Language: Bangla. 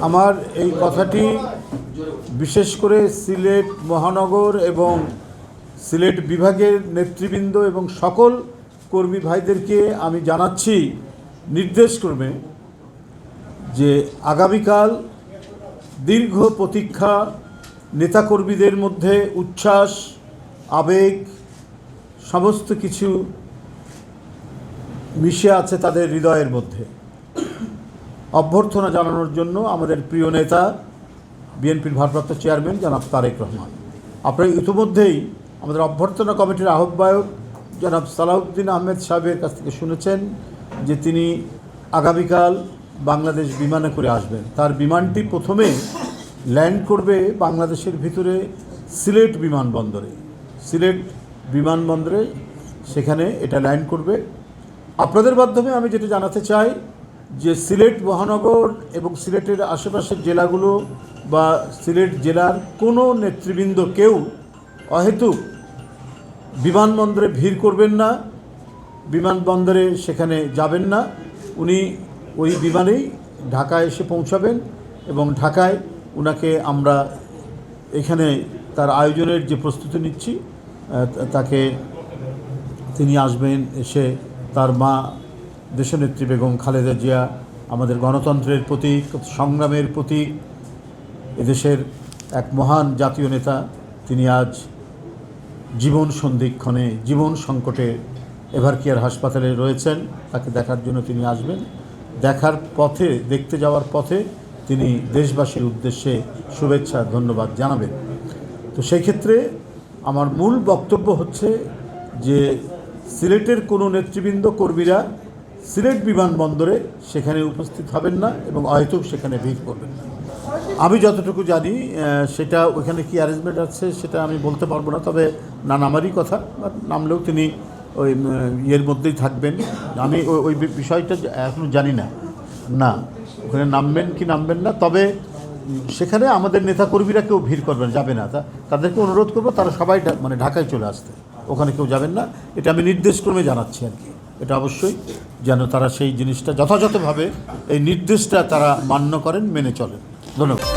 আমার এই কথাটি বিশেষ করে সিলেট মহানগর এবং সিলেট বিভাগের নেতৃবৃন্দ এবং সকল কর্মী ভাইদেরকে আমি জানাচ্ছি নির্দেশক্রমে যে আগামীকাল দীর্ঘ প্রতীক্ষা, নেতাকর্মীদের মধ্যে উচ্ছ্বাস, আবেগ সমস্ত কিছু মিশে আছে তাদের হৃদয়ের মধ্যে। অভ্যর্থনা জানানোর জন্য আমাদের প্রিয় নেতা বিএনপির ভারপ্রাপ্ত চেয়ারম্যান জনাব তারেক রহমান, আপনারা ইতিমধ্যেই আমাদের অভ্যর্থনা কমিটির আহ্বায়ক জনাব সালাউদ্দিন আহমেদ সাহেবের কাছ থেকে শুনেছেন যে তিনি আগামীকাল বাংলাদেশ বিমানে করে আসবেন। তার বিমানটি প্রথমে ল্যান্ড করবে বাংলাদেশের ভিতরে সিলেট বিমানবন্দরে। সিলেট বিমানবন্দরে সেখানে এটা ল্যান্ড করবে। আপনাদের মাধ্যমে আমি যেটা জানাতে চাই যে সিলেট মহানগর এবং সিলেটের আশেপাশের জেলাগুলো বা সিলেট জেলার কোনো নেতৃবৃন্দ কেউ অহেতুক বিমানবন্দরে ভিড় করবেন না, বিমানবন্দরে সেখানে যাবেন না। উনি ওই বিমানেই ঢাকায় এসে পৌঁছাবেন এবং ঢাকায় উনাকে আমরা এখানে তার আয়োজনের যে প্রস্তুতি নিচ্ছি তাকে তিনি আসবেন, এসে তার মা দেশনেত্রী বেগম খালেদা জিয়া আমাদের গণতন্ত্রের প্রতীক, সংগ্রামের প্রতীক, এদেশের এক মহান জাতীয় নেতা, তিনি আজ জীবন সন্ধিক্ষণে, জীবন সংকটে এভারকেয়ার হাসপাতালে রয়েছেন। তাকে দেখার জন্য তিনি আসবেন। দেখার পথে, দেখতে যাওয়ার পথে তিনি দেশবাসীর উদ্দেশ্যে শুভেচ্ছা ধন্যবাদ জানাবেন। তো সেই ক্ষেত্রে আমার মূল বক্তব্য হচ্ছে যে সিলেটের কোনো নেতৃবৃন্দ কর্মীরা সিলেট বিমানবন্দরে সেখানে উপস্থিত হবেন না এবং অহেতুক সেখানে ভিড় করবেন না। আমি যতটুকু জানি সেটা ওইখানে কি অ্যারেঞ্জমেন্ট আছে সেটা আমি বলতে পারবো না, তবে না নামারই কথা, নামলেও তিনি ওই ইয়ের মধ্যেই থাকবেন। আমি ওই বিষয়টা এখনও জানি না, ওখানে নামবেন কি নামবেন না, তবে সেখানে আমাদের নেতাকর্মীরা কেউ ভিড় করবেন, যাবে না। তাদেরকে অনুরোধ করবো তারা সবাই মানে ঢাকায় চলে আসতে, ওখানে কেউ যাবেন না। এটা আমি নির্দেশক্রমে জানাচ্ছি আর কি। এটা অবশ্যই যেন তারা সেই জিনিসটা যথাযথভাবে এই নির্দেশটা তারা মান্য করেন, মেনে চলেন। ধন্যবাদ।